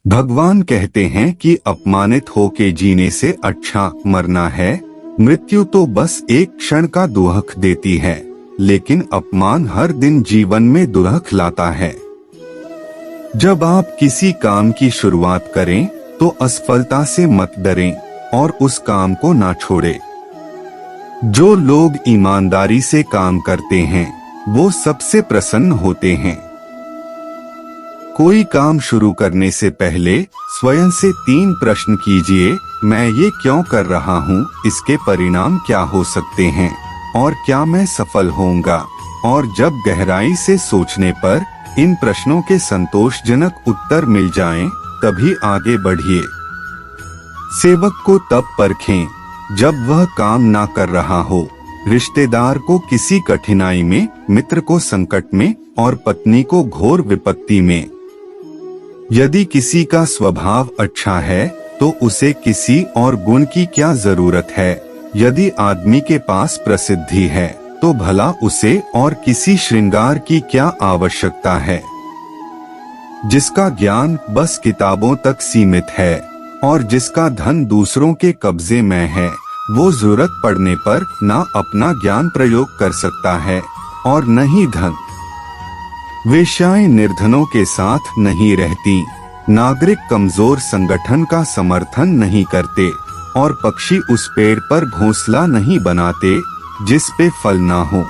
भगवान कहते हैं कि अपमानित होके जीने से अच्छा मरना है। मृत्यु तो बस एक क्षण का दुख देती है, लेकिन अपमान हर दिन जीवन में दुख लाता है। जब आप किसी काम की शुरुआत करें तो असफलता से मत डरें और उस काम को ना छोड़ें। जो लोग ईमानदारी से काम करते हैं वो सबसे प्रसन्न होते हैं। कोई काम शुरू करने से पहले स्वयं से 3 प्रश्न कीजिए। मैं ये क्यों कर रहा हूँ, इसके परिणाम क्या हो सकते हैं और क्या मैं सफल होऊंगा। और जब गहराई से सोचने पर इन प्रश्नों के संतोषजनक उत्तर मिल जाएं, तभी आगे बढ़िए। सेवक को तब परखें जब वह काम ना कर रहा हो, रिश्तेदार को किसी कठिनाई में, मित्र को संकट में और पत्नी को घोर विपत्ति में। यदि किसी का स्वभाव अच्छा है तो उसे किसी और गुण की क्या जरूरत है। यदि आदमी के पास प्रसिद्धि है तो भला उसे और किसी श्रृंगार की क्या आवश्यकता है। जिसका ज्ञान बस किताबों तक सीमित है और जिसका धन दूसरों के कब्जे में है, वो जरूरत पड़ने पर ना अपना ज्ञान प्रयोग कर सकता है और न ही धन। वेश्याएं निर्धनों के साथ नहीं रहती, नागरिक कमजोर संगठन का समर्थन नहीं करते और पक्षी उस पेड़ पर घोंसला नहीं बनाते जिस पे फल ना हो।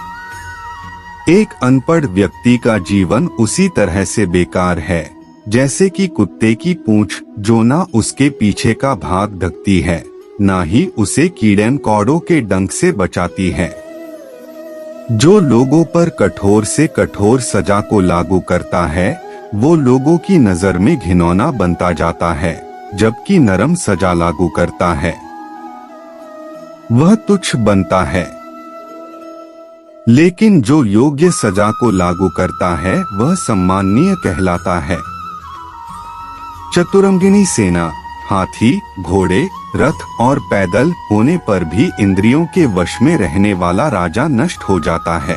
एक अनपढ़ व्यक्ति का जीवन उसी तरह से बेकार है जैसे कि कुत्ते की पूंछ जो ना उसके पीछे का भाग ढकती है, ना ही उसे कीड़े मकोड़ों के डंक से बचाती है। जो लोगों पर कठोर से कठोर सजा को लागू करता है वो लोगों की नजर में घिनौना बनता जाता है, जबकि नरम सजा लागू करता है वह तुच्छ बनता है। लेकिन जो योग्य सजा को लागू करता है वह सम्माननीय कहलाता है। चतुरंगिनी सेना, हाथी, घोड़े, रथ और पैदल होने पर भी इंद्रियों के वश में रहने वाला राजा नष्ट हो जाता है।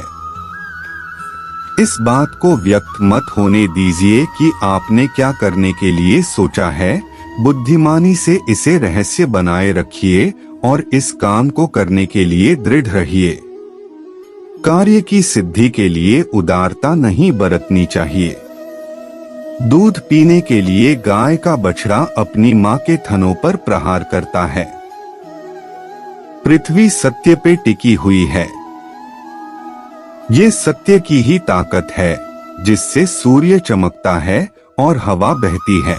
इस बात को व्यक्त मत होने दीजिए कि आपने क्या करने के लिए सोचा है। बुद्धिमानी से इसे रहस्य बनाए रखिए और इस काम को करने के लिए दृढ़ रहिए। कार्य की सिद्धि के लिए उदारता नहीं बरतनी चाहिए। दूध पीने के लिए गाय का बछड़ा अपनी मां के थनों पर प्रहार करता है। पृथ्वी सत्य पे टिकी हुई है। ये सत्य की ही ताकत है जिससे सूर्य चमकता है और हवा बहती है।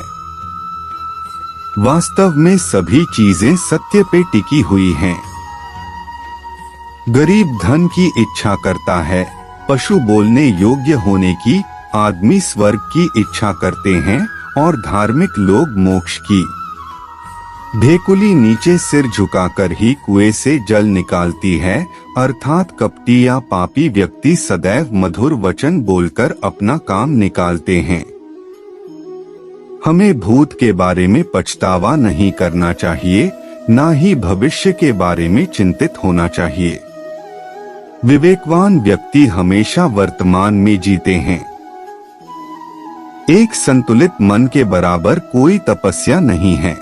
वास्तव में सभी चीजें सत्य पे टिकी हुई हैं। गरीब धन की इच्छा करता है, पशु बोलने योग्य होने की, आदमी स्वर्ग की इच्छा करते हैं और धार्मिक लोग मोक्ष की। ढेकुली नीचे सिर झुकाकर ही कुएं से जल निकालती है, अर्थात कपटी या पापी व्यक्ति सदैव मधुर वचन बोलकर अपना काम निकालते हैं। हमें भूत के बारे में पछतावा नहीं करना चाहिए, ना ही भविष्य के बारे में चिंतित होना चाहिए। विवेकवान व्यक्ति हमेशा वर्तमान में जीते हैं। एक संतुलित मन के बराबर कोई तपस्या नहीं है।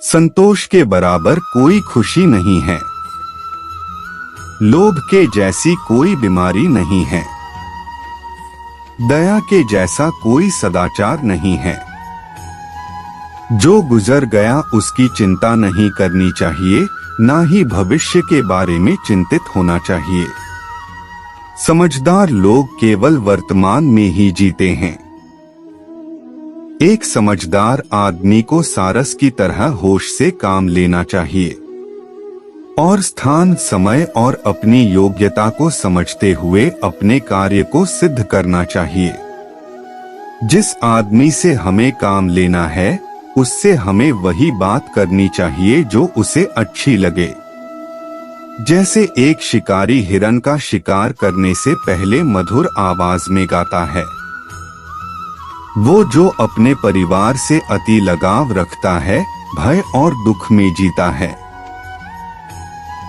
संतोष के बराबर कोई खुशी नहीं है। लोभ के जैसी कोई बीमारी नहीं है। दया के जैसा कोई सदाचार नहीं है। जो गुजर गया उसकी चिंता नहीं करनी चाहिए, ना ही भविष्य के बारे में चिंतित होना चाहिए। समझदार लोग केवल वर्तमान में ही जीते हैं। एक समझदार आदमी को सारस की तरह होश से काम लेना चाहिए और स्थान, समय और अपनी योग्यता को समझते हुए अपने कार्य को सिद्ध करना चाहिए। जिस आदमी से हमें काम लेना है उससे हमें वही बात करनी चाहिए जो उसे अच्छी लगे। जैसे एक शिकारी हिरन का शिकार करने से पहले मधुर आवाज में गाता है। वो जो अपने परिवार से अति लगाव रखता है, भय और दुख में जीता है।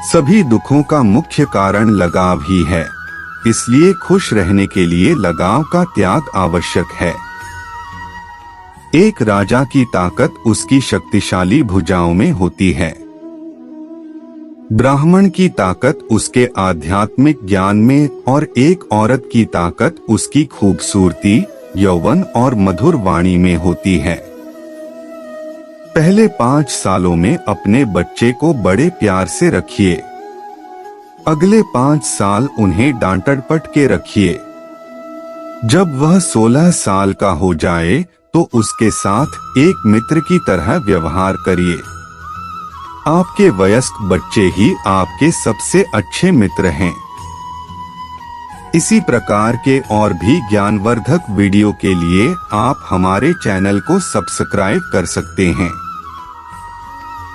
सभी दुखों का मुख्य कारण लगाव ही है, इसलिए खुश रहने के लिए लगाव का त्याग आवश्यक है। एक राजा की ताकत उसकी शक्तिशाली भुजाओं में होती है। ब्राह्मण की ताकत उसके आध्यात्मिक ज्ञान में और एक औरत की ताकत उसकी खूबसूरती, यौवन और मधुर वाणी में होती है। पहले 5 सालों में अपने बच्चे को बड़े प्यार से रखिए। अगले 5 साल उन्हें डांट-डपट के रखिए। जब वह 16 साल का हो जाए तो उसके साथ एक मित्र की तरह व्यवहार करिए। आपके वयस्क बच्चे ही आपके सबसे अच्छे मित्र हैं। इसी प्रकार के और भी ज्ञानवर्धक वीडियो के लिए आप हमारे चैनल को सब्सक्राइब कर सकते हैं।